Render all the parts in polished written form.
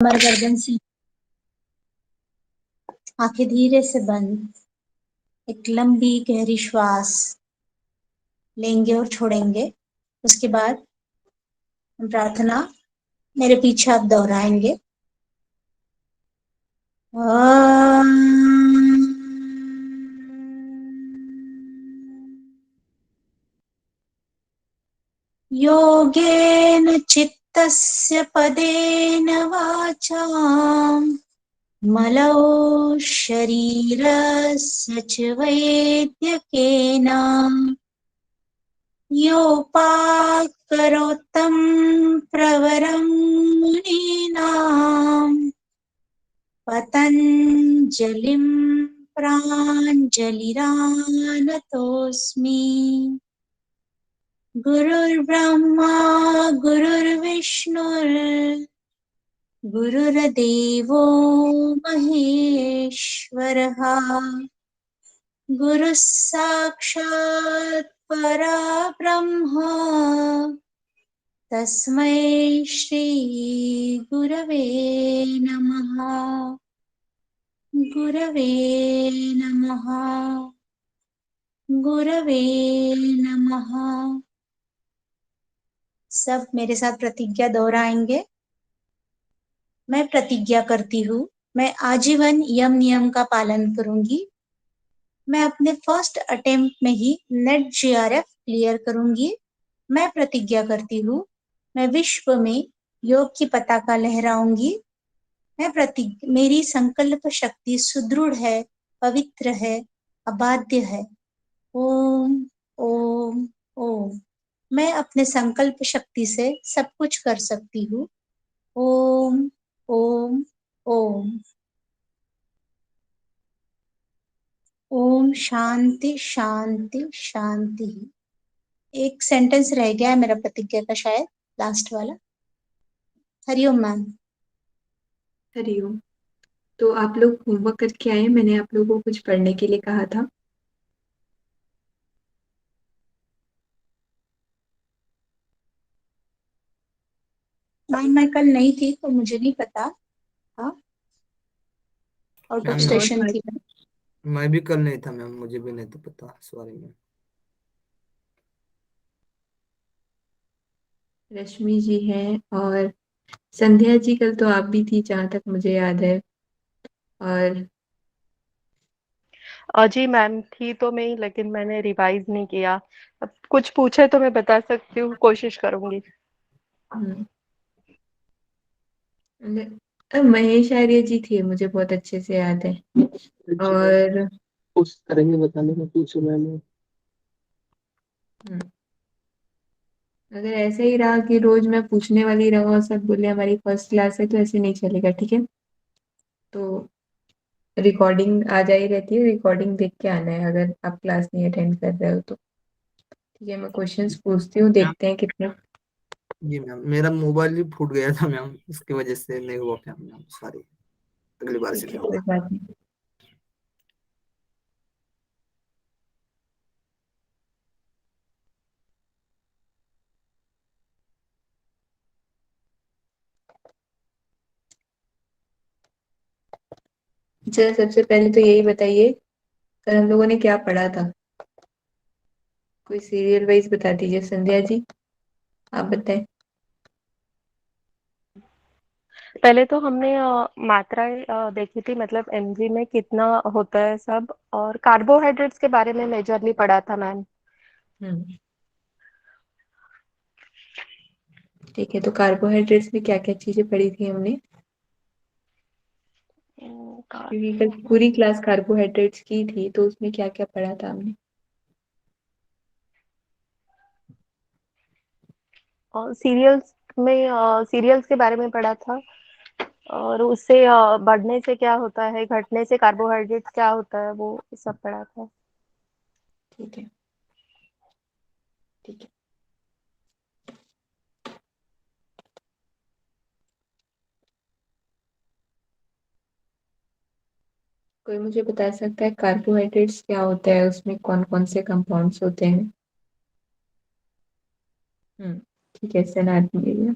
कमर गर्दन से आंखें धीरे से बंद, एक लंबी गहरी श्वास लेंगे और छोड़ेंगे। उसके बाद प्रार्थना मेरे पीछे आप दोहराएंगे। योगेन चित्तस्य पदेन वाचा मलौ शरीरस्य च वैद्यकेन योपाकरोत्तं प्रवरं मुनीनां पतञ्जलिं प्राञ्जलिरानतोऽस्मि। गुरुर्ब्रह्मा गुरुर्विष्णुर् गुरुर्देवो महेश्वरः गुरुः साक्षात् परब्रह्म तस्मै श्री गुरवे नमः। गुरवे नमः। गुरवे नमः। सब मेरे साथ प्रतिज्ञा दोहराएंगे। मैं प्रतिज्ञा करती हूँ, मैं आजीवन यम नियम का पालन करूंगी। मैं अपने फर्स्ट अटेम्प्ट में ही नेट जीआरएफ क्लियर करूंगी। मैं प्रतिज्ञा करती हूँ, मैं विश्व में योग की पताका लहराऊंगी। मेरी संकल्प शक्ति सुदृढ़ है, पवित्र है, अबाध्य है। ओम ओम ओम। मैं अपने संकल्प शक्ति से सब कुछ कर सकती हूँ। ओम ओम ओम। ओम शांति शांति शांति। एक सेंटेंस रह गया है मेरा प्रतिज्ञा का, शायद लास्ट वाला। हरिओम मैम। हरिओम। तो आप लोग होमवर्क करके आए, मैंने आप लोगों को कुछ पढ़ने के लिए कहा था। मैम मैं कल नहीं थी तो मुझे नहीं पता। हाँ, आउट ऑफ मैम और स्टेशन थी। मैं भी कल नहीं था मैम, मुझे भी नहीं तो पता इस बारे में। रश्मि जी हैं और संध्या जी, कल तो आप भी थी जहाँ तक मुझे याद है। और जी मैम थी तो मैं ही, लेकिन मैंने रिवाइज नहीं किया। अब कुछ पूछे तो मैं बता सकती हूँ, कोशिश करूंगी। महेश आर्य जी थी, मुझे बहुत अच्छे से याद है। और कुछ करेंगे बताने का पूछो मैम। अगर ऐसे ही रहा कि रोज मैं पूछने वाली रहा और सब बोले हमारी फर्स्ट क्लास है, तो ऐसे नहीं चलेगा, ठीक है। तो रिकॉर्डिंग आ जाई रहती है, रिकॉर्डिंग देख के आना है अगर आप क्लास नहीं अटेंड कर रहे हो तो। ठीक है, मैं क्वेश्चंस पूछती हूँ, देखते हैं कितने। जी मैम, मेरा मोबाइल भी फूट गया था मैम, उसकी वजह से नहीं हुआ मैम, सॉरी। अगली बार से ठीक है, नहीं कोई होगा। बात नहीं। चलो, सबसे पहले तो यही बताइए, कल हम लोगों ने क्या पढ़ा था। कोई सीरियल वाइज बता दीजिए। संध्या जी, आप बताएं। पहले तो हमने मात्राएं देखी थी, मतलब एमजी में कितना होता है सब, और कार्बोहाइड्रेट्स के बारे में मेजरली पढ़ा था मैम। हम्म ठीक है, तो कार्बोहाइड्रेट्स में क्या क्या चीजें पढ़ी थी हमने, क्योंकि कल पूरी क्लास कार्बोहाइड्रेट्स की थी, तो उसमें क्या क्या पढ़ा था हमने। और सीरियल्स के बारे में पढ़ा था, और उससे बढ़ने से क्या होता है, घटने से कार्बोहाइड्रेट्स क्या होता है, वो सब पढ़ा था। ठीक है, ठीक है। कोई मुझे बता सकता है कार्बोहाइड्रेट्स क्या होता है, उसमें कौन कौन से कंपाउंड्स होते हैं। ठीक है, सलाद मिलेगा।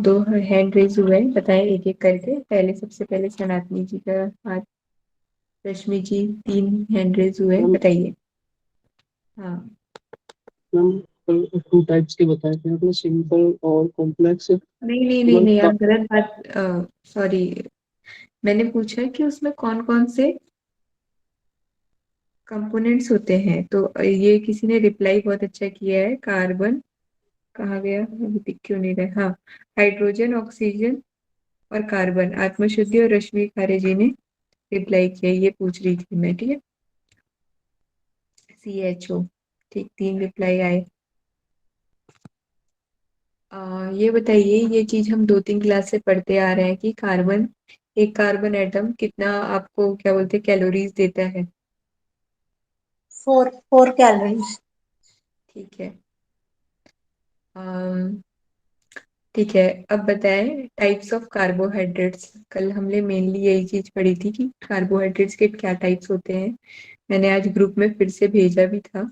दो हैंड रेज हुए हैं, बताएं एक एक करके। पहले सबसे पहले सनातनी जी का हाथ, रश्मि जी 3 हैंड रेज हुए हैं, मैम बताइए। हाँ मैम 2 टाइप्स के बताए थे आपने, सिंपल और कॉम्प्लेक्स। नहीं नहीं तो नहीं मैम नहीं, आप गलत बात, सॉरी, मैंने पूछा कि उसमें कौन कौन से कंपोनेंट्स होते हैं, तो ये किसी ने रिप्लाई बहुत अच्छा किया है। कार्बन कहाँ गया, अभी दिख क्यों नहीं रहा, हाँ, हाइड्रोजन, ऑक्सीजन और कार्बन। आत्मशुद्धि और रश्मि खारे जी ने रिप्लाई किया, ये पूछ रही थी मैं, ठीक है। CHO, ठीक, 3 रिप्लाई आए। ये बताइए, ये चीज हम 2-3 क्लास से पढ़ते आ रहे हैं कि कार्बन, एक कार्बन एटम कितना आपको क्या बोलते हैं कैलोरीज देता है। 4 कैलोरीज। ठीक है। अम, ठीक है, अब बताएं टाइप्स ऑफ कार्बोहाइड्रेट्स। कल हमने मेनली यही चीज पढ़ी थी कि कार्बोहाइड्रेट्स के क्या टाइप्स होते हैं। मैंने आज ग्रुप में फिर से भेजा भी था।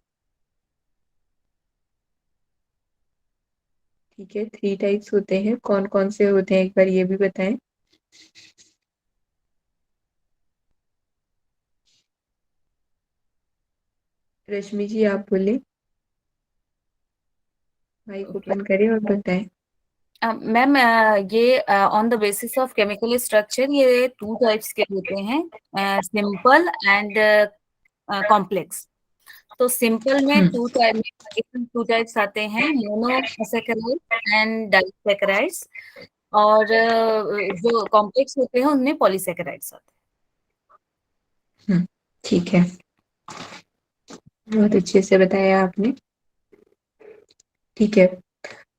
ठीक है, 3 टाइप्स होते हैं, कौन कौन से होते हैं एक बार ये भी बताएं। रश्मि जी आप बोले, माइक ओपन करें और बताएं। मैम ये on the basis of chemical structure ये 2 टाइप्स के होते हैं, सिंपल एंड कॉम्प्लेक्स। तो सिंपल में टू टाइप्स आते हैं, मोनोसैकेराइड एंड डाइसैकेराइड्स। और जो कॉम्प्लेक्स होते हैं उनमें पॉलीसैकेराइड्स आते ठीक है, बहुत अच्छे से बताया आपने। ठीक है,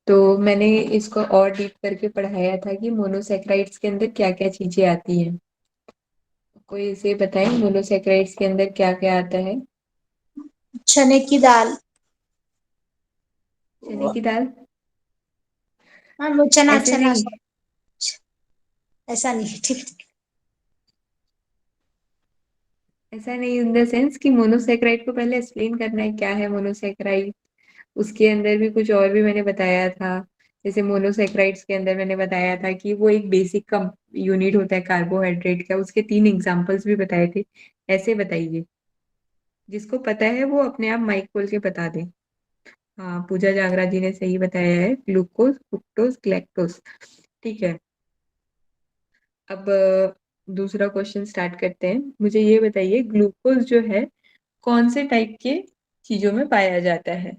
तो मैंने इसको और डीप करके पढ़ाया था कि मोनोसैकेराइड्स के अंदर क्या क्या चीजें आती हैं। कोई इसे बताएं, मोनोसैकेराइड्स के अंदर क्या क्या आता है। चने की दाल। चने की दाल? हाँ, वो चना ऐसे चना नहीं, ऐसा नहीं, ठीक। ऐसा नहीं इन द सेंस कि मोनोसैकेराइड को पहले एक्सप्लेन करना है क्या है मोनोसैकेराइड। उसके अंदर भी कुछ और भी मैंने बताया था। जैसे मोनोसैकेराइड्स के अंदर मैंने बताया था कि वो एक बेसिक कम यूनिट होता है कार्बोहाइड्रेट का, उसके 3 एग्जांपल्स भी बताए थे। ऐसे बताइए, जिसको पता है वो अपने आप माइक खोल के बता दे। हाँ, पूजा जागरा जी ने सही बताया है, ग्लूकोज, फ्रुक्टोज, ग्लैक्टोज। ठीक है, अब दूसरा क्वेश्चन स्टार्ट करते हैं। मुझे ये बताइए, ग्लूकोज जो है कौन से टाइप के चीजों में पाया जाता है।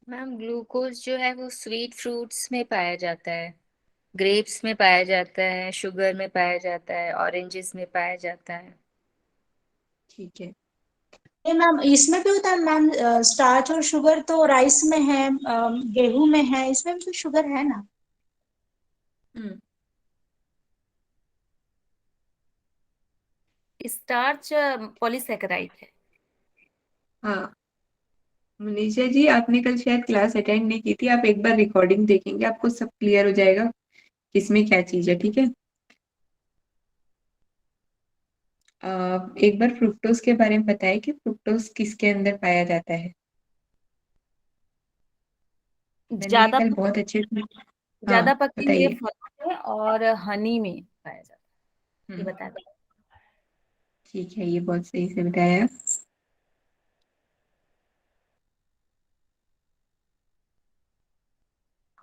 मैम ग्लूकोज जो है वो स्वीट फ्रूट्स में पाया जाता है, ग्रेप्स में पाया जाता है, शुगर में पाया जाता है, ऑरेंजेस में पाया जाता है। ठीक है। ये मैम इसमें भी होता है मैम, स्टार्च और शुगर तो राइस में है, गेहूं में है, इसमें भी तो शुगर है ना। हम्म स्टार्च पॉलीसैकेराइड है। हाँ, मनीषा जी आपने कल शायद क्लास अटेंड नहीं की थी, आप एक बार रिकॉर्डिंग देखेंगे, आपको सब क्लियर हो जाएगा किसमें क्या चीज है। ठीक है, एक बार फ्रुक्टोज के बारे में बताएं कि फ्रुक्टोज किसके अंदर पाया जाता है। मैंने ये ज्यादा कल बहुत अच्छे से, हाँ ज्यादा पके हुए बताइए। फल में और हनी में पाया जाता है, ये हम्म बता दें। ठीक है, ये बहुत सही से बताया।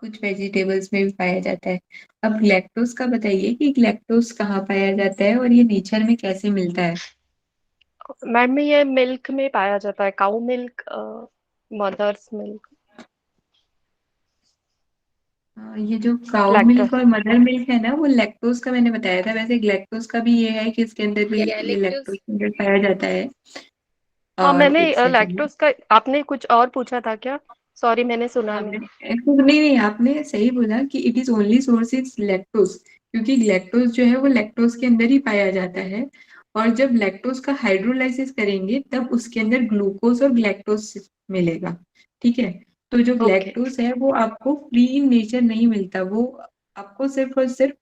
कुछ वेजिटेबल्स में भी पाया जाता है। अब ग्लैक्टोज का बताइए कि ग्लैक्टोज कहाँ पाया जाता है और ये नेचर में कैसे मिलता है। मैम ये मिल्क में पाया जाता है, काऊ मिल्क, मदर्स मिल्क। ये जो काउ मिल्क लैक्टोस। और मदर मिल्क है ना, वो लैक्टोज का मैंने बताया था। वैसे ग्लैक्टोज का भी ये है कि इसके अंदर भी ये लैक्टोज कंटेंट पाया जाता है। हाँ, और मैंने एक सेकंड, लैक्टोस का, आपने कुछ और पूछा था क्या? सॉरी, मैंने सुना आपने नहीं। नहीं नहीं, आपने सही बोला कि it is only source is lactose, क्योंकि लैक्टोज जो है वो लैक्टोज के अंदर ही पाया जाता है। और जब लैक्टोज का हाइड्रोलाइसिस करेंगे तब उसके अंदर ग्लूकोज और ग्लैक्टोज मिलेगा। ठीक है, तो जो ओके। लैक्टोज है वो आपको फ्री इन नेचर नहीं मिलता, वो आपको सिर्फ और सिर्फ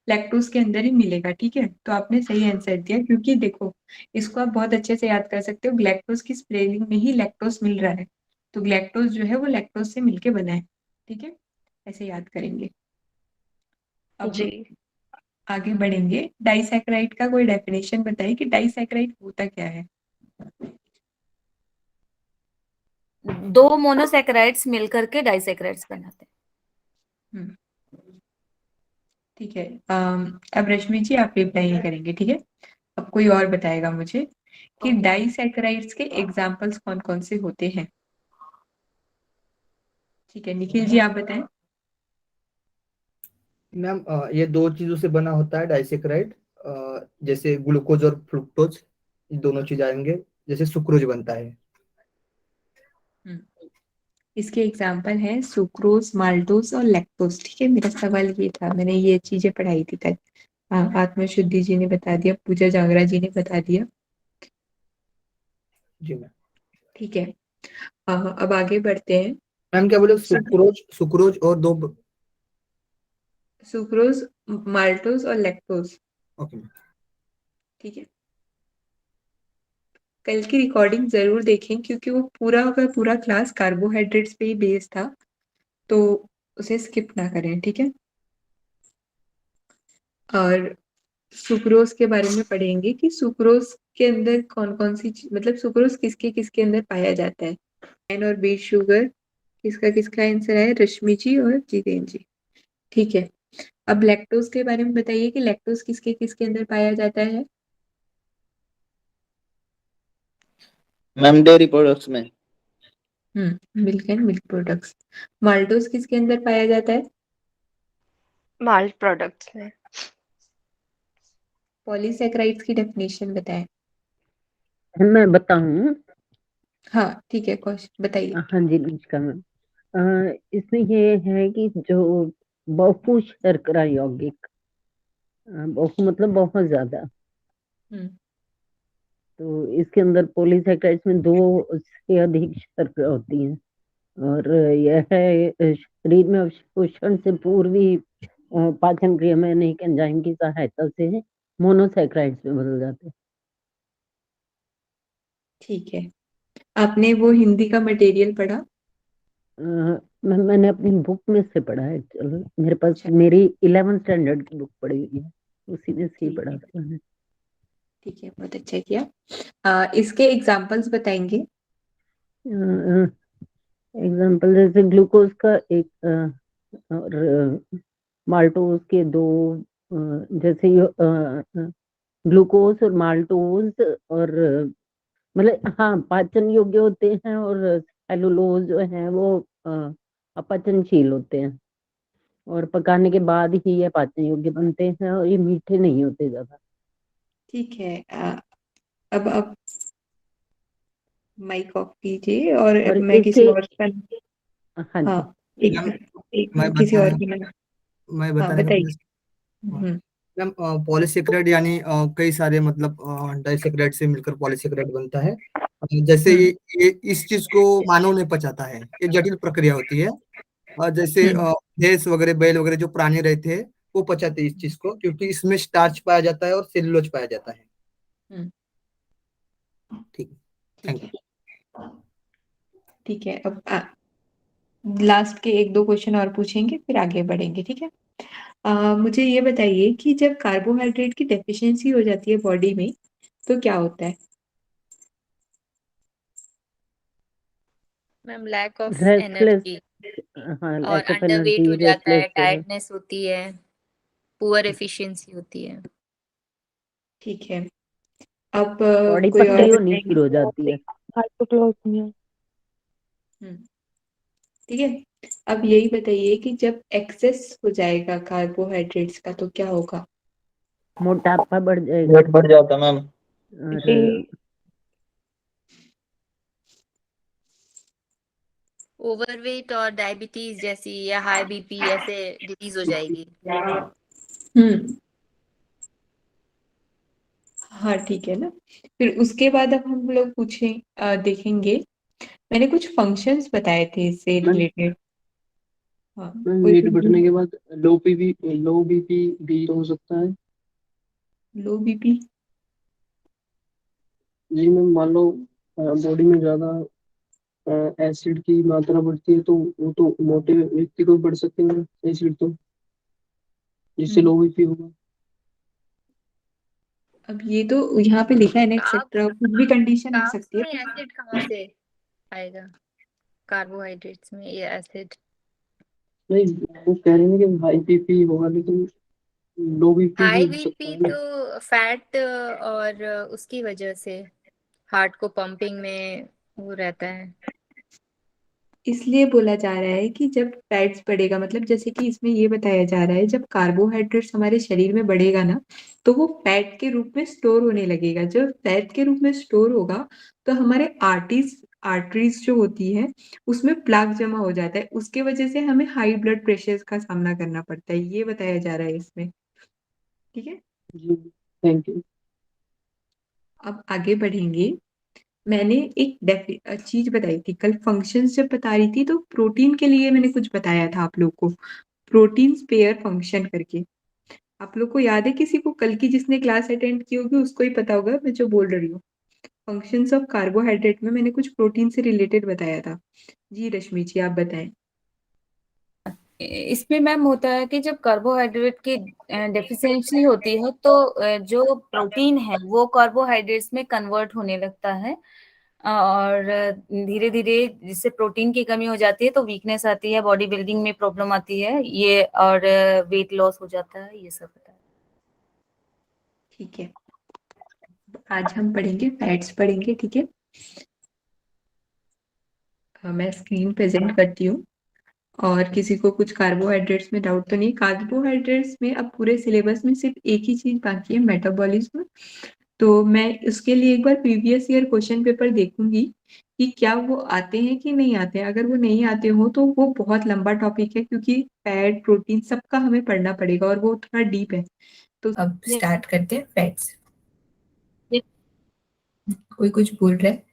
लैक्टोज के अंदर ही मिलेगा। ठीक है, तो आपने सही आंसर दिया, क्योंकि देखो इसको आप बहुत अच्छे से याद कर सकते हो, ग्लैक्टोज की स्पेलिंग में ही लैक्टोज मिल रहा है। तो ग्लैक्टोज जो है वो लैक्टोज से मिलके बना है, ठीक है, ऐसे याद करेंगे। अब जी। आगे बढ़ेंगे, डाइसैकेराइड का कोई डेफिनेशन बताइए कि डाइसैकेराइड होता क्या है। दो मोनोसैकेराइड्स मिलकर के डाइसैकेराइड्स बनाते हैं। हम्म, ठीक है। अब रश्मि जी आप रिप्लाई नहीं करेंगे, ठीक है। अब कोई और बताएगा मुझे कि डाइसैकेराइड्स के एग्जाम्पल्स कौन कौन से होते हैं। ठीक है, निखिल जी आप बताएं। मैम ये दो चीजों से बना होता है डाइसेक्राइड, जैसे ग्लूकोज और फ्रुक्टोज, ये दोनों चीज आएंगे, जैसे सुक्रोज बनता है। इसके एग्जाम्पल हैं सुक्रोज, माल्टोज और लैक्टोज, ठीक है। मेरा सवाल ये था, मैंने ये चीजें पढ़ाई थी कल। हाँ, आत्मशुद्धि जी ने बता दिया, पूजा जांगरा जी ने बता दिया, जी मैम। ठीक है। अब आगे बढ़ते हैं। मैम क्या बोले, सुक्रोज सुक्रोज और दो। सुक्रोज, माल्टोज और लैक्टोज, ओके मैम। ठीक है। कल की रिकॉर्डिंग जरूर देखें क्योंकि वो पूरा का पूरा क्लास कार्बोहाइड्रेट्स पे ही बेस्ड था, तो उसे स्किप ना करें, ठीक है। और सुक्रोज के बारे में पढ़ेंगे कि सुक्रोज के अंदर कौन कौन सी मतलब सुक्रोज किसके किसके अंदर पाया जाता है। एन और बीट शुगर, किसका किसका आंसर है, रश्मि जी और जितेंद्र जी, ठीक है। अब लैक्टोज के बारे में बताइए कि लैक्टोज किसके किसके अंदर पाया जाता है। मैम डेयरी प्रोडक्ट्स में। Milk and milk products. Maltose किसके अंदर पाया जाता है। माल्ट प्रोडक्ट्स में। पॉलीसैकेराइड्स की डेफिनेशन बताएं। मैं बताऊं? हाँ ठीक है, क्वेश्चन बताइए। हाँ जी, नमस्कार मैम। इसमें ये है कि जो बहु शर्करा यौगिक, बहु मतलब बहुत ज्यादा, हम्म तो इसके अंदर पॉलीसैकेराइड्स में दो से अधिक शर्करा होती है, और यह है शरीर में अवशोषण से पूर्व ही पाचन क्रिया में अनेक एंजाइम की सहायता से मोनोसैकेराइड्स में बदल जाते हैं। ठीक है, आपने वो हिंदी का मटेरियल पढ़ा। मैंने अपनी बुक में से पढ़ा है, चलो मेरे पास अच्छा, मेरी 11th स्टैंडर्ड की बुक पढ़ी हुई है, उसी में से ही ठीक पढ़ा है, था मैंने। ठीक है, बहुत अच्छा किया। इसके एग्जाम्पल्स बताएंगे। एग्जाम्पल जैसे ग्लूकोज का एक, और माल्टोज के दो, जैसे ग्लूकोज और माल्टोज, और मतलब हाँ पाचन योग्य होते हैं, और सेलुलोज जो है वो अपचनशील होते हैं, और पकाने के बाद ही ये पाचन योग्य बनते हैं, और ये मीठे नहीं होते ज्यादा। ठीक है। अब माइक ऑफ कीजिए और और मैं किसी इसके, और का। हाँ हाँ, जी, एक मैम एक मैं किसी और बताने की ना। मैं हाँ बताने का बताइए। प्रयास। हाँ। हम्म मैम पॉलीसेकेराइड यानी कई सारे मतलब डाइसेकेराइड से मिलकर पॉलीसेकेराइड बनता है। जैसे हम्म ये इस चीज को मानव नहीं पचाता है, ये जटिल प्रक्रिया होती है। जैसे हम्म भैंस वगैरह बैल वगैरह जो प्राणी रहते हैं वो पचाते हैं इस चीज को, क्योंकि इसमें स्टार्च पाया जाता है और सेलुलोज पाया जाता है। हम्म, ठीक। ठीक थैंक है, यू। ठीक है। अब लास्ट के एक दो क्वेश्चन और पूछेंगे फिर आगे बढ़ेंगे, ठीक है। मुझे ये बताइए कि जब कार्बोहाइड्रेट की डेफिशिएंसी हो जाती है बॉडी में तो क्या होता है। Ma'am lack of restless, energy हाँ और लैक ऑफ अंडरवेट हो एनर्जी, जाता है, रेस्टलेस। टायर्डनेस होती है, पुअर एफिशिएंसी होती है। ठीक है। अब बॉडी कोई और पतली होनी बताएंगे। शुरू हो जाती है। हाइपोक्लोमिया। हम्म, ठीक है। अब यही बताइए कि जब एक्सेस हो जाएगा कार्बोहाइड्रेट्स का तो क्या होगा। मोटापा बढ़ जाएगा, वेट बढ़ जाता मैम। और जी। ओवरवेट और डायबिटीज जैसी या हाई बीपी ऐसे डिजीज हो जाएगी। हम्म हाँ ठीक है ना। फिर उसके बाद अब हम लोग देखेंगे। मैंने कुछ फंक्शंस बताए थे इससे मैम रिलेटेड। हाँ, कोई वेट बढ़ने के बाद लो बीपी भी तो हो सकता है। लो बीपी। जी मैम, मान लो बॉडी में ज्यादा एसिड की मात्रा बढ़ती है तो वो तो मोटे व्यक्ति को बढ़ सकते हैं एसिड, तो जिससे लो बीपी होगा। अब ये तो यहाँ पे लिखा है ना एक्सेट्रा, कुछ भी कंडीशन हो कार्ब्स सकती है। में एसिड कहाँ से आएगा? कार्बोहाइड्रेट्स में ये एसिड? नहीं, वो कह रहे हैं कि हाई बीपी होगा, लेकिन लो बीपी भी हाई हो सकता बीपी है ना। तो फैट और उसकी वजह से हार्ट को पंपिंग में वो रहता है। इसलिए बोला जा रहा है कि जब फैट्स बढ़ेगा, मतलब जैसे कि इसमें ये बताया जा रहा है, जब कार्बोहाइड्रेट्स हमारे शरीर में बढ़ेगा ना, तो वो फैट के रूप में स्टोर होने लगेगा। जब फैट के रूप में स्टोर होगा तो हमारे आर्टरीज जो होती है उसमें प्लाक जमा हो जाता है, उसके वजह से हमें हाई ब्लड प्रेशर का सामना करना पड़ता है, ये बताया जा रहा है इसमें। ठीक है, जी, थैंक यू। अब आगे बढ़ेंगे। मैंने एक चीज बताई थी कल, फंक्शंस जब बता रही थी, तो प्रोटीन के लिए मैंने कुछ बताया था आप लोग को, प्रोटीन पेयर फंक्शन करके। आप लोग को याद है? किसी को कल की जिसने क्लास अटेंड की होगी उसको ही पता होगा मैं जो बोल रही हूँ। फंक्शंस ऑफ कार्बोहाइड्रेट में मैंने कुछ प्रोटीन से रिलेटेड बताया था। जी रश्मि जी, आप बताएं। इसमें मैम होता है कि जब कार्बोहाइड्रेट की डेफिशिएंसी होती है तो जो प्रोटीन है वो कार्बोहाइड्रेट्स में कन्वर्ट होने लगता है, और धीरे धीरे जिससे प्रोटीन की कमी हो जाती है तो वीकनेस आती है, बॉडी बिल्डिंग में प्रॉब्लम आती है ये, और वेट लॉस हो जाता है, ये सब होता है। ठीक है, आज हम पढ़ेंगे फैट्स पढ़ेंगे। ठीक है, मैं स्क्रीन प्रेजेंट करती हूँ। और किसी को कुछ कार्बोहाइड्रेट्स में डाउट तो नहीं? कार्बोहाइड्रेट्स में अब पूरे सिलेबस में सिर्फ एक ही चीज बाकी है, मेटाबॉलिज्म। तो मैं उसके लिए एक बार प्रीवियस ईयर क्वेश्चन पेपर देखूंगी कि क्या वो आते हैं कि नहीं आते हैं। अगर वो नहीं आते हो तो वो बहुत लंबा टॉपिक है, क्योंकि फैट प्रोटीन सबका हमें पढ़ना पड़ेगा और वो थोड़ा डीप है। तो अब स्टार्ट करते हैं फैट्स। कोई कुछ बोल रहा है?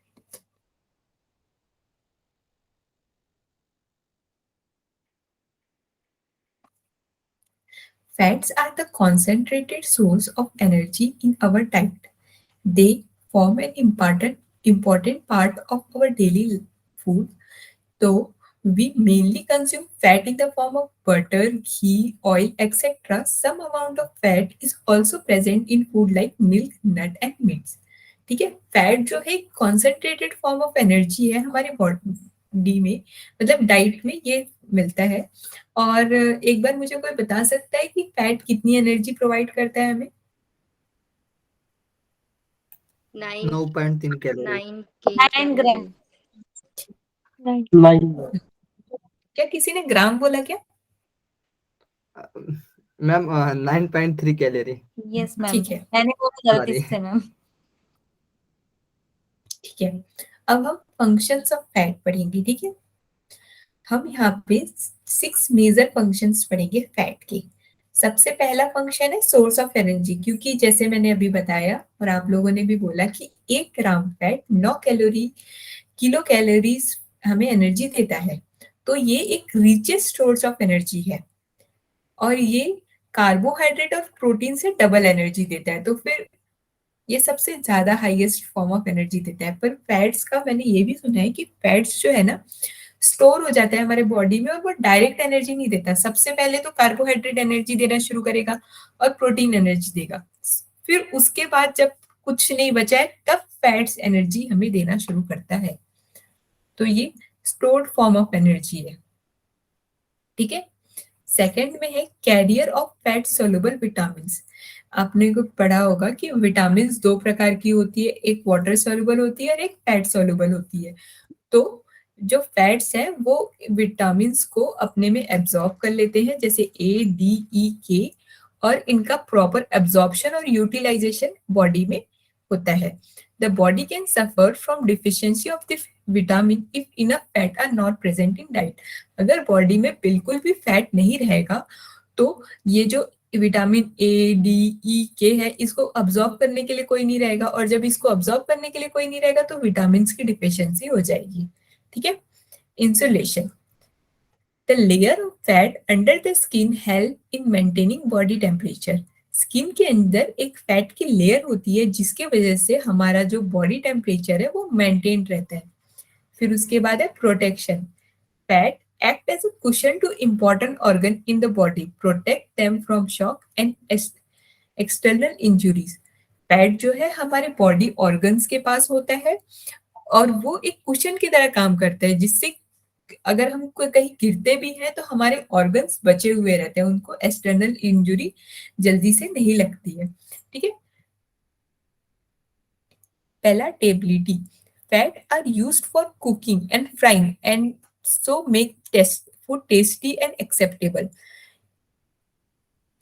Fats are the concentrated source of energy in our diet. They form an important part of our daily food. So we mainly consume fat in the form of butter, ghee, oil, etc. Some amount of fat is also present in food like milk, nut and meats. ठीक है, fat जो है concentrated form of energy है हमारे body में, मतलब diet में ये मिलता है। और एक बार मुझे कोई बता सकता है कि फैट कितनी एनर्जी प्रोवाइड करता है हमें? 9.3 कैलोरी। 9 ग्राम। 9। क्या किसी ने ग्राम बोला क्या? Ma'am 9.3 calorie. यस मैम, ठीक है, मैंने बोला गलती सॉरी। से मैम। ठीक है, अब हम फंक्शंस ऑफ फैट पढ़ेंगे। ठीक है, हम यहाँ पे 6 मेजर फंक्शंस पढ़ेंगे फैट के। सबसे पहला फंक्शन है सोर्स ऑफ एनर्जी, क्योंकि जैसे मैंने अभी बताया और आप लोगों ने भी बोला कि 1 ग्राम फैट 9 किलो कैलोरीज हमें एनर्जी देता है, तो ये एक रिचेस्ट सोर्स ऑफ एनर्जी है। और ये कार्बोहाइड्रेट और प्रोटीन से डबल एनर्जी देता है, तो फिर ये सबसे ज्यादा हाईएस्ट फॉर्म ऑफ एनर्जी देता है। पर फैट्स का मैंने ये भी सुना है कि फैट्स जो है ना स्टोर हो जाता है हमारे बॉडी में, और वो डायरेक्ट एनर्जी नहीं देता। सबसे पहले तो कार्बोहाइड्रेट एनर्जी देना शुरू करेगा और प्रोटीन एनर्जी देगा, फिर उसके बाद जब कुछ नहीं बचा है तब फैट्स एनर्जी हमें देना शुरू करता है। तो ये स्टोर्ड फॉर्म ऑफ एनर्जी है। ठीक है, सेकंड में है carrier of fat soluble vitamin. आपने को पढ़ा होगा कि विटामिन 2 प्रकार की होती है, एक वाटर सोल्यूबल होती है और एक फैट सोल्यूबल होती है। तो जो फैट्स हैं वो विटामिन को अपने में एब्जॉर्ब कर लेते हैं, जैसे ए, डी, ई, के, और इनका प्रॉपर एब्जॉर्प्शन और यूटिलाइजेशन बॉडी में होता है। The body can suffer from deficiency of the vitamin if enough fat are not present in diet. अगर बॉडी में बिल्कुल भी फैट नहीं रहेगा तो ये जो विटामिन ए, डी, ई, के है इसको अब्जॉर्ब करने के लिए कोई नहीं रहेगा, और जब इसको अब्जॉर्ब करने के लिए कोई नहीं रहेगा तो विटामिन की डिफिशियंसी हो जाएगी। ठीक है, insulation. The layer of fat under the skin help in maintaining body temperature. Skin के अंदर एक फैट की लेयर होती है जिसके वजह से हमारा जो बॉडी टेम्परेचर है वो मेंटेन रहता है। फिर उसके बाद है protection. Fat act as a cushion to important organ in the body, protect them from shock and external injuries. Fat जो है हमारे बॉडी ऑर्गन्स के पास होता है और वो एक कुशन की तरह काम करता है, जिससे अगर हम कहीं गिरते भी हैं तो हमारे ऑर्गन्स बचे हुए रहते हैं, उनको एक्सटर्नल इंजुरी जल्दी से नहीं लगती है। ठीक है, पहला टेबिलिटी। Fat are used for cooking and frying and so make food tasty and acceptable.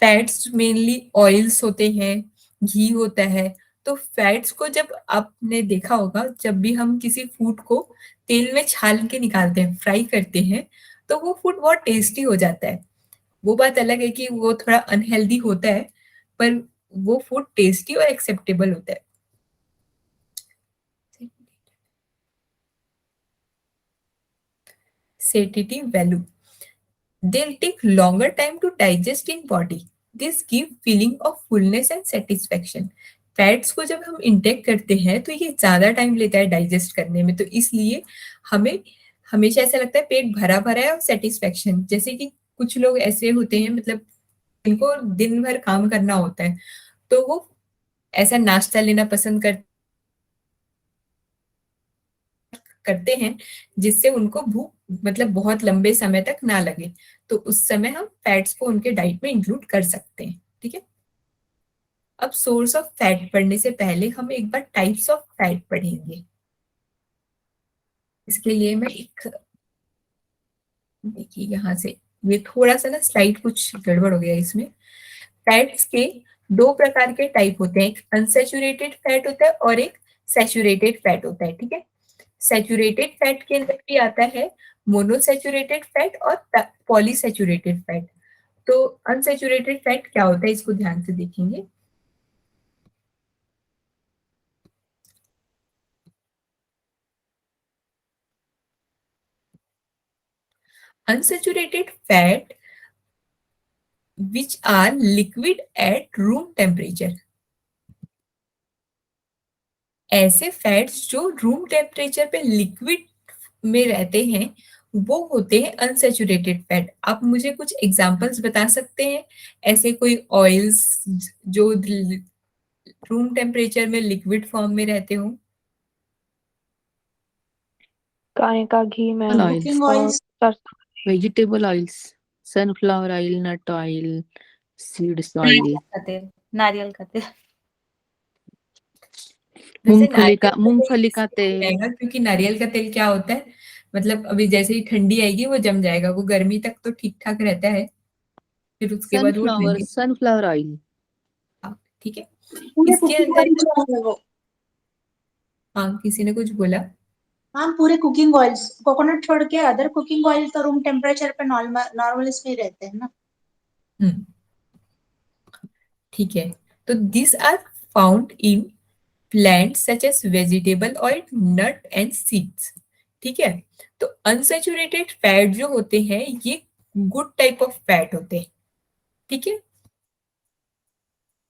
Fats mainly oils होते हैं, घी होता है। तो फैट्स को जब आपने देखा होगा, जब भी हम किसी फूड को तेल में छान के निकालते हैं, फ्राई करते हैं, तो वो फूड बहुत टेस्टी हो जाता है। वो बात अलग है कि वो थोड़ा अनहेल्दी होता है, पर वो फूड टेस्टी और एक्सेप्टेबल होता है। satiety value. They'll take longer time to digest in body. This give feeling of fullness and satisfaction. Fats को जब हम इंटेक करते हैं तो ये ज्यादा टाइम लेता है डाइजेस्ट करने में, तो इसलिए हमें हमेशा ऐसा लगता है पेट भरा भरा है और सेटिस्फेक्शन। जैसे कि कुछ लोग ऐसे होते हैं, मतलब इनको दिन भर काम करना होता है, तो वो ऐसा नाश्ता लेना पसंद करते हैं जिससे उनको भूख मतलब बहुत लंबे समय तक ना लगे, तो उस समय हम फैट्स को उनके डाइट में इंक्लूड कर सकते हैं। ठीक है, अब सोर्स ऑफ फैट पढ़ने से पहले हम एक बार टाइप्स ऑफ फैट पढ़ेंगे। इसके लिए मैं एक, देखिए यहाँ से, ये थोड़ा सा ना स्लाइड कुछ गड़बड़ हो गया इसमें। फैट्स के दो प्रकार के टाइप होते हैं, एक अनसैचुरेटेड फैट होता है और एक सैचुरेटेड फैट होता है। ठीक है, सैचुरेटेड फैट के अंदर भी आता है मोनोसैचुरेटेड फैट और पॉलीसैचुरेटेड फैट। तो अनसैचुरेटेड फैट क्या होता है, इसको ध्यान से देखेंगे। Unsaturated fat which are liquid at room temperature. ऐसे फैट्स जो रूम टेम्परेचर पे लिक्विड में रहते हैं वो होते हैं अनसैचुरेटेड फैट। आप मुझे कुछ एग्जांपल्स बता सकते हैं ऐसे कोई ऑयल्स जो रूम टेम्परेचर में लिक्विड फॉर्म में रहते हो? गाय का घी मैम, कुकिंग और ऑयल्स, सरसों vegetable oils, sunflower oil, nut oil, seeds oil, नारियल का तेल, नारियल का तेल। वैसे मूंगफली का इसमें तेल। जाएगा, क्योंकि नारियल का तेल क्या होता है, मतलब अभी जैसे ही ठंडी आएगी वो जम जाएगा, वो गर्मी तक तो ठीक ठाक रहता है, फिर उसके बाद वो ठंडी। Sunflower oil. हाँ, ठीक है। पूरे इसके कुकिंग अंदर ऑयल जो है वो, हाँ, किसी ने कुछ बोला? हाँ पूरे कुकिंग ऑयल्स, कोकोनट छोड़ के अदर कुकिंग ऑयल तो रूम टेम्परेचर पे नॉर्मल इसमें ही रहते हैं ना। ठीक है, तो this are found in plants such as vegetable oil, nut and seeds. ठीक है, तो अनसैचुरेटेड फैट जो होते हैं ये गुड टाइप ऑफ फैट होते हैं। ठीक है,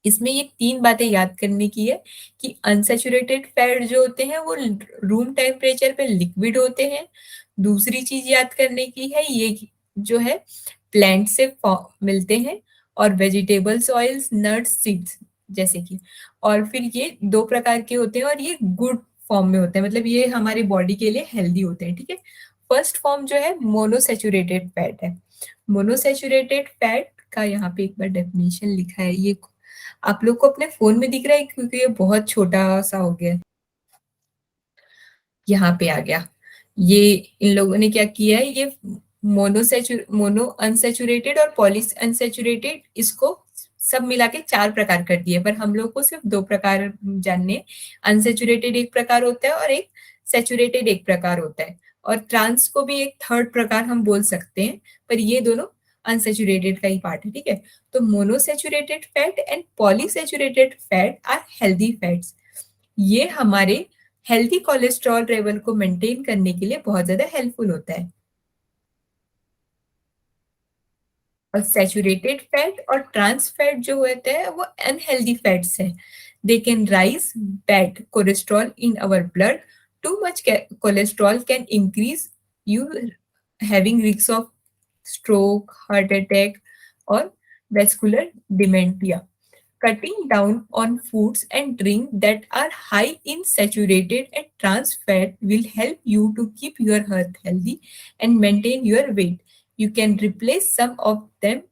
इसमें ये तीन बातें याद करने की है कि अनसैचुरेटेड फैट जो होते हैं वो रूम टेम्परेचर पे लिक्विड होते हैं। दूसरी चीज याद करने की है ये जो है प्लांट से मिलते हैं, और वेजिटेबल्स, ऑयल्स, नट्स, सीड्स जैसे कि, और फिर ये दो प्रकार के होते हैं और ये गुड फॉर्म में होते हैं, मतलब ये हमारी बॉडी के लिए हेल्दी होते हैं। ठीक है, फर्स्ट फॉर्म जो है मोनोसैचुरेटेड फैट है। मोनोसैचुरेटेड फैट का यहाँ पे एक बार डेफिनेशन लिखा है, ये आप लोग को अपने फोन में दिख रहा है क्योंकि ये बहुत छोटा सा हो गया है। यहाँ पे आ गया, ये इन लोगों ने क्या किया है, ये मोनो अनसैचुरेटेड और पॉली अनसैचुरेटेड, इसको सब मिला के 4 प्रकार कर दिए, पर हम लोग को सिर्फ 2 प्रकार जानने। अनसैचुरेटेड एक प्रकार होता है और एक सैचुरेटेड एक प्रकार होता है, और ट्रांस को भी एक थर्ड प्रकार हम बोल सकते हैं, पर ये दोनों अनसैचुरेटेड का ही पार्ट है। ठीक है, तो monounsaturated fat and polyunsaturated fat are healthy fats. ये हमारे हेल्दी कोलेस्ट्रॉल लेवल को मेंटेन करने के लिए बहुत ज्यादा हेल्पफुल होता है। और सैचुरेटेड फैट और ट्रांस फैट जो होते हैं वो अनहेल्दी फैट्स हैं। They can raise bad cholesterol in our blood too much cholesterol can increase you having risks of stroke, heart attack, or vascular dementia. Cutting down on foods and drinks that are high in saturated and trans fat will help you to keep your heart healthy and maintain your weight. You can replace some of them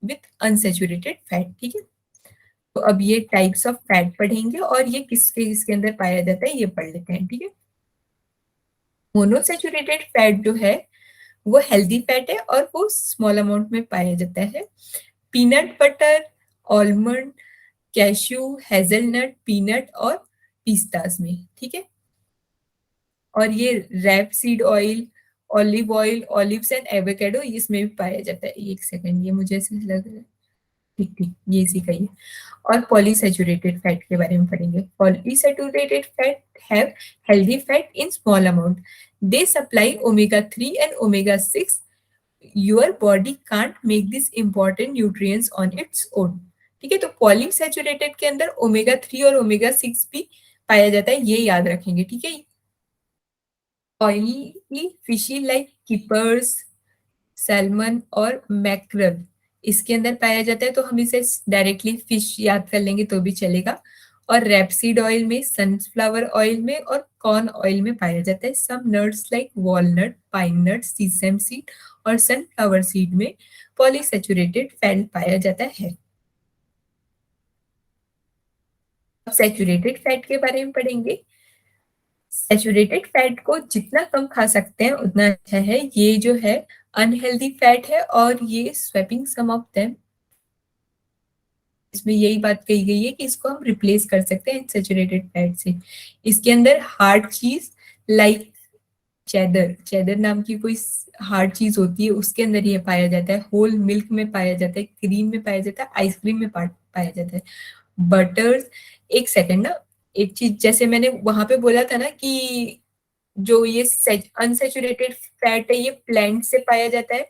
with unsaturated fat. ठीक है, तो अब ये types of fat पढ़ेंगे और ये किसके किसके अंदर पाया जाता है ये पढ़ लेते हैं. ठीक है, मोनोसैचुरेटेड फैट जो है वो हेल्दी फैट है और वो स्मॉल अमाउंट में पाया जाता है. Peanut butter, almond, cashew, hazelnut, peanut और पिस्तास में. ठीक है, और ये rapeseed oil, olive oil, olives and avocado इसमें भी पाया जाता है. एक सेकंड, ये मुझे ऐसे लग रहा है. ठीक ठीक, ये इसी का ही है. और पॉलीसैचुरेटेड फैट के बारे में पढ़ेंगे. Polyunsaturated fat have healthy fat in small amount. They supply omega 3 and omega 6. Your body can't make this important nutrients on its own. ठीक है, तो पॉलीसैचुरेटेड के अंदर ओमेगा 3 और ओमेगा 6 भी पाया जाता है, ये याद रखेंगे. ठीक है, oily fishy like keepers, salmon और मैक्रल इसके अंदर पाया जाता है, तो हम इसे डायरेक्टली फिश याद कर लेंगे तो भी चलेगा. और रैपसीड ऑयल में, सनफ्लावर ऑयल में और कॉर्न ऑयल में पाया जाता है. सम नट्स लाइक वॉलनट, पाइन नट, सीसम सीड और सनफ्लावर सीड में पॉलीसैचुरेटेड फैट पाया जाता है. अब सैचुरेटेड फैट के बारे में पढ़ेंगे. सैचुरेटेड फैट को जितना कम खा सकते हैं उतना अच्छा है. ये जो है अनहेल्दी फैट है और ये स्वैपिंग सम ऑफ देम, इसमें यही बात कही गई है कि इसको हम रिप्लेस कर सकते हैं सैचुरेटेड फैट से. इसके अंदर हार्ड चीज लाइक चेडर नाम की कोई हार्ड चीज होती है, उसके अंदर ये पाया जाता है. होल मिल्क में पाया जाता है, क्रीम में पाया जाता है, आइसक्रीम में पाया जाता है. बटर्स, एक सेकंड ना, एक चीज जैसे मैंने वहां पे बोला था ना कि जो ये अनसैचुरेटेड फैट है ये प्लांट से पाया जाता है,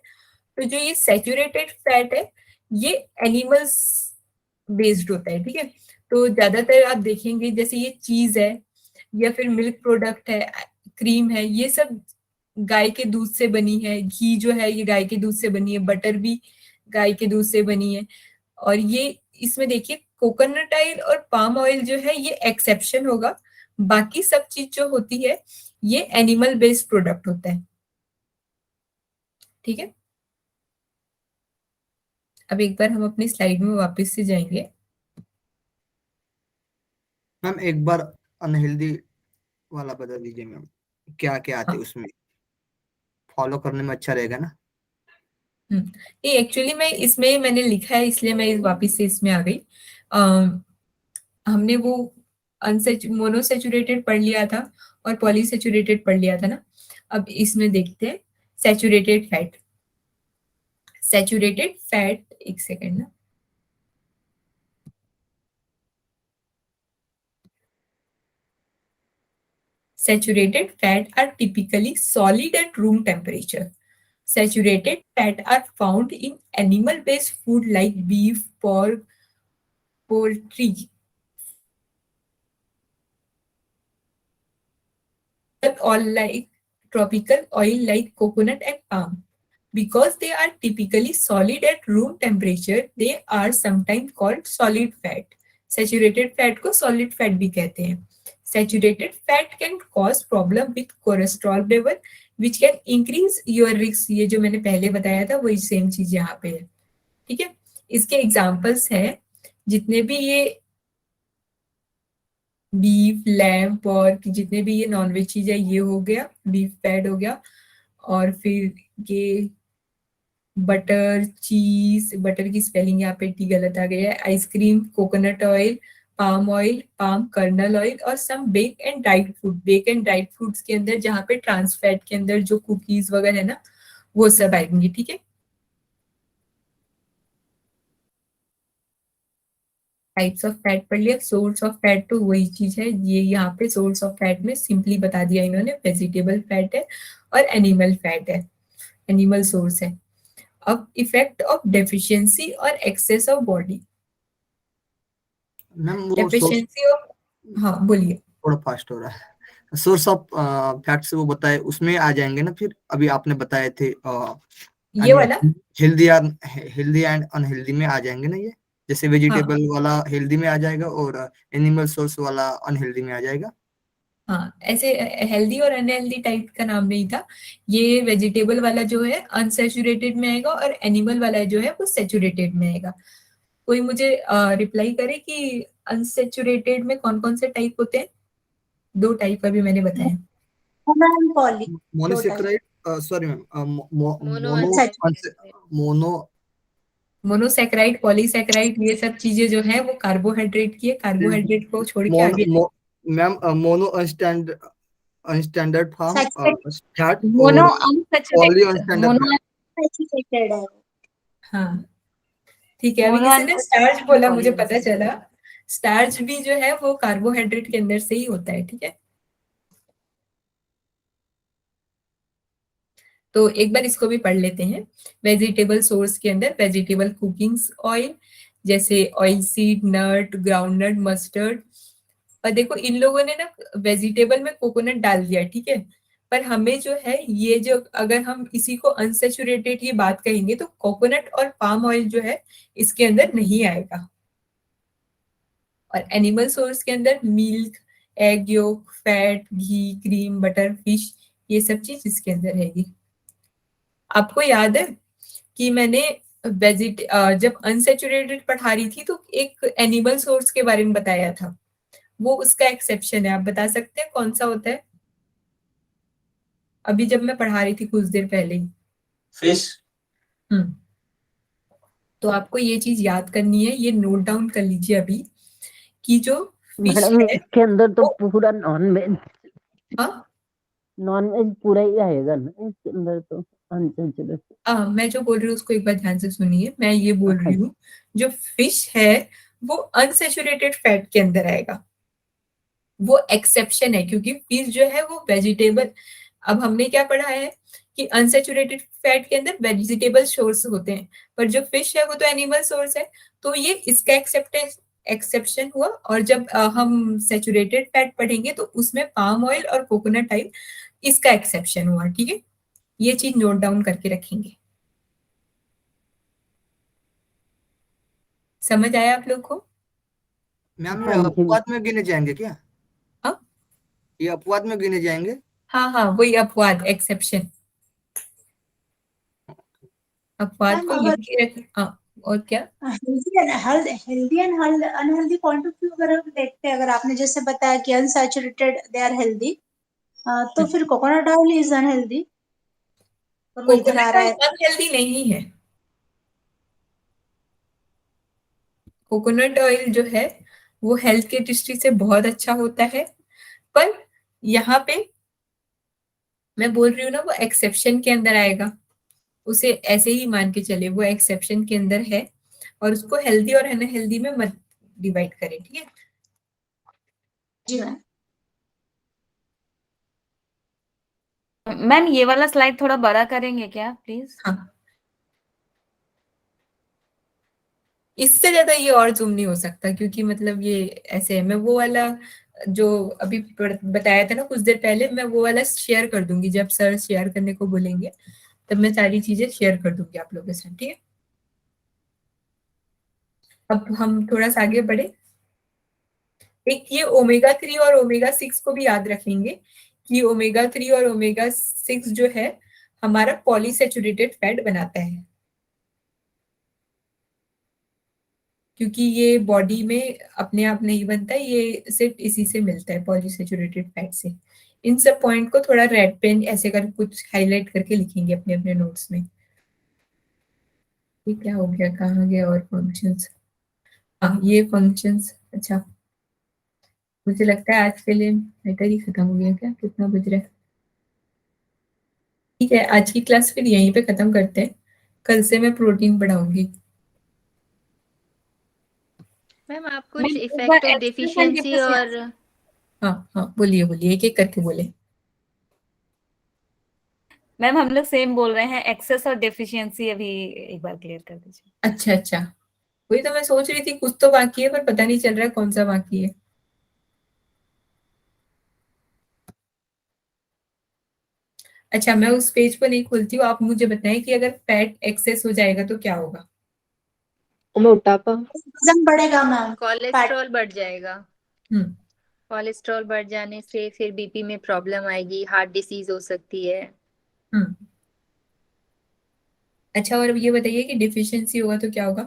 तो जो ये सैचुरेटेड फैट है ये एनिमल्स बेस्ड होता है. ठीक है, तो ज्यादातर आप देखेंगे जैसे ये चीज है या फिर मिल्क प्रोडक्ट है, क्रीम है, ये सब गाय के दूध से बनी है. घी जो है ये गाय के दूध से बनी है, बटर भी गाय के दूध से बनी है. और ये इसमें देखिए कोकोनट ऑयल और पाम ऑयल जो है ये एक्सेप्शन होगा, बाकी सब चीज जो होती है ये एनिमल बेस्ड प्रोडक्ट होता है. ठीक है, अब एक बार हम अपनी स्लाइड में वापस से जाएंगे. मैम एक बार अनहेल्दी वाला बता दीजिए मैम, क्या क्या आते हैं उसमें, फॉलो करने में अच्छा रहेगा ना. नहीं, एक्चुअली मैं इसमें मैंने लिखा है इसलिए मैं वापस से इसमें आ गई. हमने वो मोनोसैचुरेटेड पढ़ लिया था और पॉलीसैचुरेटेड पढ़ लिया था ना. अब इसमें देखते हैं सैचुरेटेड फैट. सैचुरेटेड फैट, एक सेकेंड ना, saturated fat are typically solid at room temperature. Saturated fat are found in animal-based food like beef, pork, poultry. All like tropical oil like coconut and palm. Because they are typically solid at room temperature, they are sometimes called solid fat. Saturated fat को solid fat भी कहते हैं. Saturated fat can cause problem with cholesterol level, which can increase your risk. ये जो मैंने पहले बताया था वही सेम चीज यहाँ पे है. ठीक है, इसके एग्जाम्पल्स हैं जितने भी ये बीफ, लैम्प, पोर्क, जितने भी ये नॉनवेज चीज है, ये हो गया बीफ फैट हो गया. और फिर ये बटर, चीज, बटर की स्पेलिंग यहाँ पे टी गलत आ गया है, ice cream, coconut oil, palm oil, palm kernel oil और some bake and dried fruit. Bake and dried fruits के अंदर जहाँ पे ट्रांस फैट के अंदर जो कुकीज वगैरह है ना वो सब आएंगे. ठीक है, टाइप्स ऑफ फैट पढ़ लिया. सोर्स ऑफ फैट तो वही चीज है, ये यहाँ पे सोर्स ऑफ फैट में सिंपली बता दिया इन्होंने, वेजिटेबल फैट है और एनिमल फैट है, एनिमल सोर्स है. अब इफेक्ट ऑफ डेफिशिएंसी और excess of body. Deficiency of, हाँ बोलिए. थोड़ा फास्ट हो रहा है. सोर्स ऑफ फैट्स वो बताए उसमें आ जाएंगे ना। फिर अभी आपने बताए थे ये वाला हेल्दी एंड अनहेल्दी में आ जाएंगे ना ये। जैसे वेजिटेबल वाला हेल्दी में आ जाएगा और एनिमल सोर्स वाला अनहेल्दी में आ जाएगा। हाँ, ऐसे हेल्दी और अनहेल्दी टाइप का नाम नहीं था। ये वेजिटेबल वाला जो है अनसेचुरेटेड में आएगा और एनिमल वाला जो है वो सेचुरेटेड में आएगा। कोई मुझे रिप्लाई करे कि अनसेचुरेटेड में कौन कौन से टाइप होते हैं? 2 टाइप अभी मैंने बताया। Mono and poly, monosaccharide, sorry ma'am, mono mono unsaturated. Mono monosaccharide, polysaccharide, ये सब चीजें जो है वो कार्बोहाइड्रेट की है। कार्बोहाइड्रेट को छोड़ के आगे ma'am mono unstandard form fat mono और poly unsaturated, unstandard mono saturated है। हाँ ठीक है। अभी मोनो किसी ने स्टार्च अनसैचुरेटेड बोला, मुझे पता पॉलीअनसैचुरेटेड। चला। स्टार्च भी जो है वो कार्बोहाइड्रेट के अंदर से ही होता है, ठीक है। तो एक बार इसको भी पढ़ लेते हैं। वेजिटेबल सोर्स के अंदर वेजिटेबल कुकिंग ऑयल, जैसे ऑयल सीड, नट, ग्राउंडनट, मस्टर्ड। और देखो इन लोगों ने ना वेजिटेबल में कोकोनट डाल दिया, ठीक है। पर हमें जो है ये जो, अगर हम इसी को अनसेचुरेटेड ये बात कहेंगे तो कोकोनट और पाम ऑयल जो है इसके अंदर नहीं आएगा। और एनिमल सोर्स के अंदर मिल्क, एग योक, फैट, घी, क्रीम, बटर, फिश, ये सब चीज इसके अंदर रहेगी। आपको याद है कि मैंने जब अनसेचुरेटेड पढ़ा रही थी तो एक एनिमल सोर्स के बारे में बताया था, वो उसका एक्सेप्शन है। आप बता सकते हैं कौन सा होता है? अभी जब मैं पढ़ा रही थी कुछ देर पहले ही। फिश। तो आपको ये चीज याद करनी है, ये नोट डाउन कर लीजिए अभी कि जो फिश मैडम है इसके अंदर तो वो, पूरा नॉनवेज हाँ पूरा ही आएगा ना इसके अंदर तो अनसेचुरेटेड। मैं जो बोल रही हूँ उसको एक बार ध्यान से सुनिए। मैं ये बोल रही हूँ जो फिश है वो अनसेचुरेटेड फैट के अंदर आएगा। वो एक्सेप्शन है क्योंकि फिश जो है वो वेजिटेबल, अब हमने क्या पढ़ा है कि अनसेचुरेटेड फैट के अंदर वेजिटेबल सोर्स होते हैं, पर जो फिश है वो तो एनिमल सोर्स है। तो ये इसका एक्सेप्शन हुआ। और जब हम सेचुरेटेड फैट पढ़ेंगे तो उसमें पाम ऑयल और कोकोनट ऑयल, इसका एक्सेप्शन हुआ, ठीक है। ये चीज नोट डाउन करके रखेंगे। समझ आया आप लोग को? मैम ये हाँ जी। अपवाद में गिने जाएंगे क्या? हाँ ये अपवाद में गिने जाएंगे? हाँ हाँ, वही अपवाद, एक्सेप्शन। अपवाद मैम को अगर लिख के रख। हाँ, और क्या? Healthy and unhealthy point of view अगर हम देखते हैं, अगर आपने जैसे बताया कि अनसैचुरेटेड दे आर हेल्दी, तो फिर कोकोनट ऑयल इज अनहेल्दी और वो इधर आ कोकोनट रहा ऑयल है। अनहेल्दी नहीं है। कोकोनट ऑयल जो है वो हेल्थ के दृष्टि से बहुत अच्छा होता है, पर यहाँ पे मैं बोल रही हूँ ना वो एक्सेप्शन के अंदर आएगा। उसे ऐसे ही मान के चले, वो एक्सेप्शन के अंदर है और उसको हेल्दी और अनहेल्दी में मत डिवाइड करें, ठीक है। जी मैम। मैम ये वाला स्लाइड थोड़ा बड़ा करेंगे क्या प्लीज? हाँ, इससे ज्यादा ये और जूम नहीं हो सकता क्योंकि मतलब ये ऐसे है। मैं वो वाला जो अभी बताया था ना कुछ देर पहले, मैं वो वाला शेयर कर दूंगी। जब सर शेयर करने को बोलेंगे तब मैं सारी चीजें शेयर कर दूंगी आप लोगों के साथ, ठीक है। अब हम थोड़ा सा आगे बढ़े। एक ये ओमेगा 3 और ओमेगा 6 को भी याद रखेंगे कि ओमेगा 3 और ओमेगा 6 जो है हमारा पॉलीसेचुरेटेड फैट बनाता है, क्योंकि ये बॉडी में अपने आप नहीं बनता है, ये सिर्फ इसी से मिलता है, पॉलीसेचुरेटेड फैट से। इन सब पॉइंट को थोड़ा रेड पेन ऐसे कर कुछ हाईलाइट करके लिखेंगे अपने अपने नोट्स में। ये क्या हो गया, कहाँ गया और फंक्शंस? हाँ, ये फंक्शंस। अच्छा, मुझे लगता है आज के लिए मैटर ही खत्म हो गया क्या? कितना बज रहा है? ठीक है, आज की क्लास फिर यहीं पे खत्म करते हैं। कल से मैं प्रोटीन पढ़ाऊंगी। मैम आप मैम कुछ एक बार effect of excess and deficiency और हाँ हाँ, बोलिए बोलिए, एक एक करके बोले। मैम हम लोग सेम बोल रहे हैं, एक्सेस और डेफिशिएंसी अभी एक बार क्लियर कर दीजिए। अच्छा अच्छा, वही तो मैं सोच रही थी, कुछ तो बाकी है पर पता नहीं चल रहा है कौन सा बाकी है। अच्छा, मैं उस पेज को नहीं खोलती हूँ, आप मुझे बताएं कि अगर फैट एक्सेस हो जाएगा तो क्या होगा? मोटापा। वजन बढ़ेगा मैम। कोलेस्ट्रॉल बढ़ जाएगा। हम्म कोलेस्ट्रॉल बढ़ जाने से फिर बीपी में प्रॉब्लम आएगी, हार्ट डिसीज हो सकती है। हम्म अच्छा, और ये बताइए कि डिफिशियंसी होगा तो क्या होगा?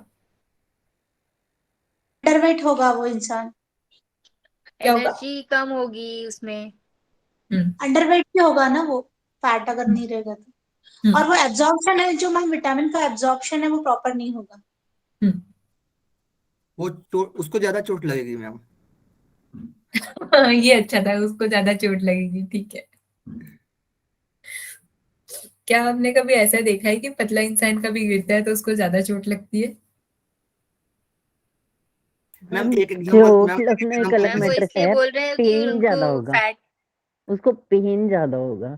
अंडरवेट होगा वो इंसान। क्या होगा? एनर्जी कम होगी उसमें। हम्म अंडरवेट भी होगा ना वो, फैट अगर नहीं रहेगा तो। और हम्म वो एब्जॉर्प्शन है जो मैम, विटामिन का एब्जॉर्प्शन है वो प्रॉपर नहीं होगा। हम्म वो उसको ज्यादा चोट लगेगी मैम। ये अच्छा था, उसको ज्यादा चोट लगेगी, ठीक है। क्या आपने कभी ऐसा देखा है कि पतला इंसान कभी गिरता है तो उसको ज्यादा चोट लगती है? मैम एक एग्जांपल चोट मैम एक लगना एक एग्जांपल अलग मैम वो जैसे मैटर इसलिए है, बोल रहे हैं कि पेन उनको ज्यादा होगा, फैट। उसको पेन ज्यादा होगा,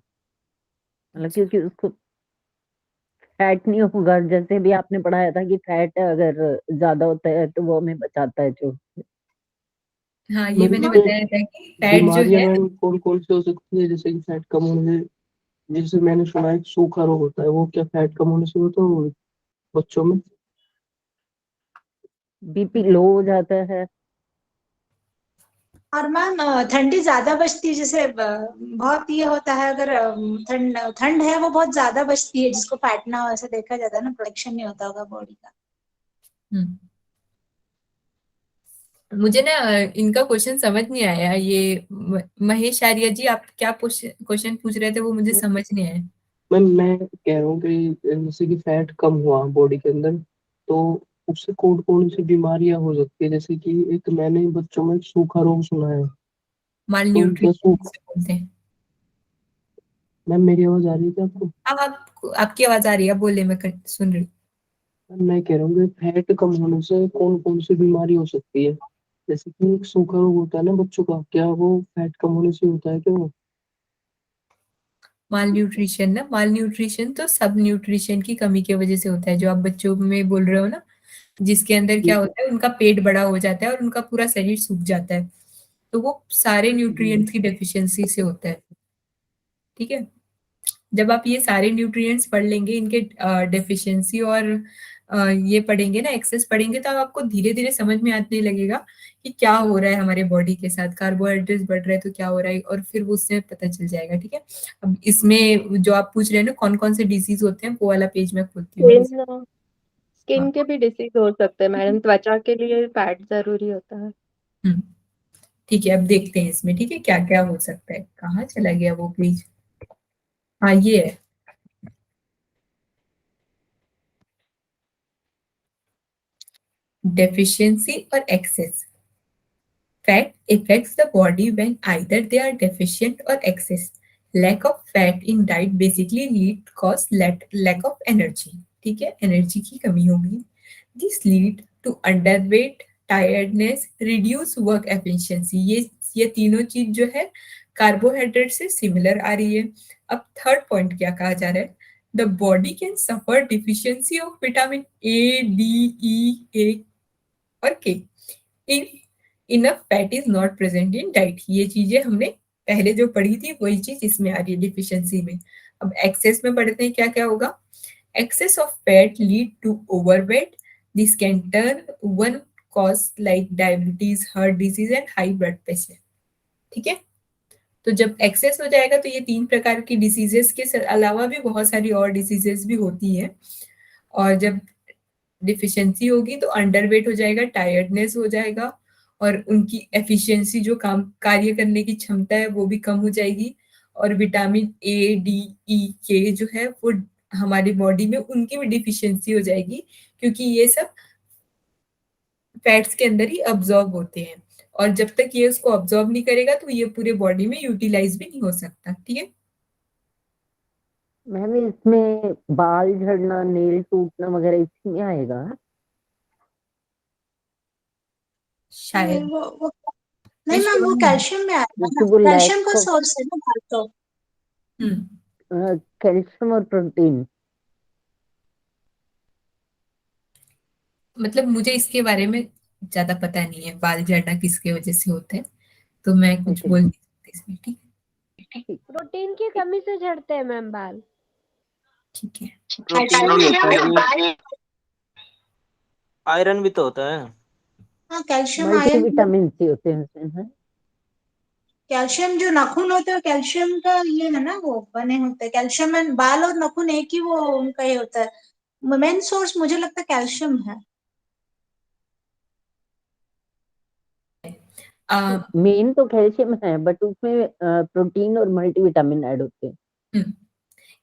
मतलब क्योंकि उसको फैट नहीं होगा। जैसे भी आपने पढ़ाया था कि फैट अगर ज्यादा होता है तो वो हमें बचाता है चोट से। हाँ, ये मैम मैंने इससे बताया था कि फैट जो बीमारियां है। मैम कौन कौन सी हो सकती है, जैसे कि फैट कम होने से? जैसे मैंने सुना है कि सूखा रोग होता है, वो क्या फैट कम होने से होता है वो बच्चों में? बीपी लो हो जाता है। और मैम ठंडी ज्यादा बचती है, जैसे बहुत ये होता है, अगर ठंड ठंड है वो बहुत ज्यादा बचती है, जिसको फैट ना हो ऐसा देखा जाता है ना, प्रोटेक्शन नहीं होता होगा बॉडी का। हम्म मुझे ना इनका क्वेश्चन समझ नहीं आया। ये महेश आर्य जी, आप क्या क्वेश्चन पूछ रहे थे, वो मुझे समझ नहीं आया। मैम मैं कह रहा हूँ कि जैसे कि फैट कम हुआ बॉडी के अंदर, तो उससे कौन कौन सी बीमारियां हो सकती है? जैसे कि एक मैंने बच्चों में सूखा रोग सुना है, माल तो क्या न्यूट्रिशन सूखा? बोलते हैं। मैम मेरी आवाज आ रही है क्या आपको? हाँ, आपकी आवाज आ रही है, बोले, मैं सुन रही हूँ। मैम मैं कह रहा हूँ कि फैट कम होने से कौन कौन सी बीमारी हो सकती है? जैसे कि एक सूखा रोग होता है ना बच्चों का, क्या वो फैट कम होने से होता है क्या वो? माल न्यूट्रिशन ना, माल न्यूट्रिशन तो सब न्यूट्रिशन की कमी की वजह से होता है, जो आप बच्चों में बोल रहे हो ना, जिसके अंदर क्या जी होता है, उनका पेट बड़ा हो जाता है और उनका पूरा शरीर सूख जाता है, तो वो सारे जी न्यूट्रिएंट्स की डेफिशिएंसी से होता है। ठीक है। जब आप ये सारे न्यूट्रिएंट्स पढ़ लेंगे, इनके डेफिशिएंसी और ये पढ़ेंगे ना, एक्सेस पढ़ेंगे, तो आपको धीरे धीरे समझ में आने लगेगा कि क्या हो रहा है हमारे बॉडी के साथ, कार्बोहाइड्रेट्स बढ़ रहे हैं तो क्या हो रहा है, और फिर वो उससे पता चल जाएगा। ठीक है। अब इसमें जो आप पूछ रहे हैं ना, कौन कौन से डिसीज होते हैं, वो वाला पेज मैं खोलती हूँ। स्किन स्किन हाँ। के भी डिसीज हो सकते हैं मैडम, त्वचा के लिए फैट जरूरी होता है। हम्म ठीक है, अब देखते हैं इसमें, ठीक है, क्या क्या हो सकता है। कहाँ चला गया वो पेज? हाँ, ये है। डेफिशिएंसी और access. Fat affects the body when either they are deficient or excess. Lack of fat in diet basically cause lack of energy. ठीक है, एनर्जी की कमी होगी। This lead to underweight, tiredness, reduce work efficiency. ये तीनों चीज जो है कार्बोहाइड्रेट से सिमिलर आ रही है। अब थर्ड पॉइंट क्या कहा जा रहा है? The body can suffer deficiency of vitamin A, D, E, A और K if enough fat is not present in diet. ये चीजें हमने पहले जो पढ़ी थी वही चीज इसमें आ रही है डिफिशियंसी में। अब एक्सेस में पढ़ते हैं क्या क्या होगा। Excess of fat lead to overweight. This can turn one cause like diabetes, heart disease and high blood pressure. ठीक है। तो जब एक्सेस हो जाएगा तो ये तीन प्रकार की डिसीजेस के अलावा भी बहुत सारी और डिसीजेस भी होती है। और जब डिफिशियंसी होगी तो अंडरवेट हो जाएगा, टायर्डनेस हो जाएगा, और उनकी एफिशिएंसी, जो काम कार्य करने की क्षमता है, वो भी कम हो जाएगी। और विटामिन ए, डी, ई, के जो है वो हमारी बॉडी में उनकी भी डिफिशियंसी हो जाएगी, क्योंकि ये सब फैट्स के अंदर ही अब्जॉर्ब होते हैं। और जब तक ये उसको अब्जॉर्ब नहीं करेगा तो ये पूरे बॉडी में यूटिलाइज भी नहीं हो सकता। ठीक है। मैम इसमें बाल झड़ना, नेल टूटना वगैरह इसमें आएगा? नहीं शायद। वो मैं नहीं मैम, श्योर वो नहीं हूँ। कैल्शियम में आएगा क्योंकि ना, वो कैल्शियम लैक का ऑफ सोर्स है ना बाल तो। हम्म कैल्शियम और प्रोटीन। मतलब मुझे इसके बारे में ज्यादा पता नहीं है, बाल झड़ना किसके वजह से होता है, तो मैं कुछ ओके। बोल नहीं सकती इसमें। ठीक है। प्रोटीन की कमी से झड़ते हैं मैम बाल। ठीक है। प्रोटीन भी होता है, आयरन भी तो होता है। हाँ, कैल्शियम आयरन, मल्टीविटामिन सी होते हैं उसमें, है। कैल्शियम जो नाखून होते हैं कैल्शियम का ये है ना, वो बने होते हैं कैल्शियम एंड बाल और नाखून एक ही वो उनका ये होता है। मेन सोर्स मुझे लगता है कैल्शियम है। मेन तो कैल्शियम है, बट उसमें प्रोटीन और मल्टीविटामिन ऐड होते हैं।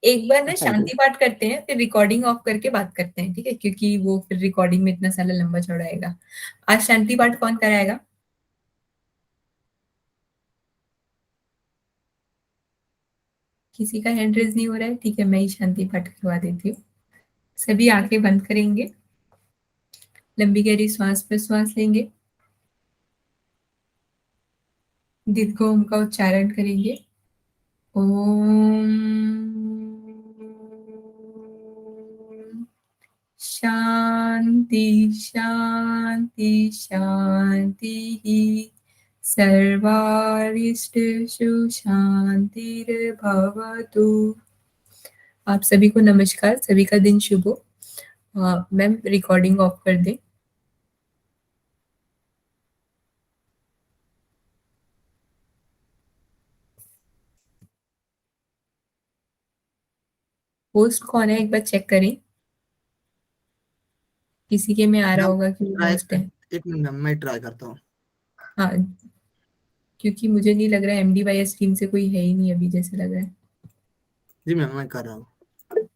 एक बार ना हाँ जी। शांति पाठ करते हैं, फिर रिकॉर्डिंग ऑफ करके बात करते हैं, ठीक है? क्योंकि वो फिर रिकॉर्डिंग में इतना सारा लंबा चौड़ाएगा। आज शांति पाठ कौन कराएगा? किसी का हैंड रेज नहीं हो रहा है, ठीक है, मैं ही शांति पाठ करवा देती हूँ। सभी आंखें बंद करेंगे, लंबी गहरी श्वास प्रश्वास लेंगे, दीर्घ ओम का उच्चारण करेंगे। ओम शांति शांति शांति, सर्वारिष्टेषु शांतिर्भवतु। आप सभी को नमस्कार, सभी का दिन शुभ हो। मैम रिकॉर्डिंग ऑफ कर दें। होस्ट कौन है एक बार चेक करें, किसी के में आ रहा होगा कि वो होस्ट है। एक मिनट मैं ट्राई करता हूँ। हाँ, क्योंकि मुझे नहीं लग रहा है MDYS टीम से कोई है ही नहीं अभी, जैसे लग रहा है। जी मैम मैं कर रहा हूँ।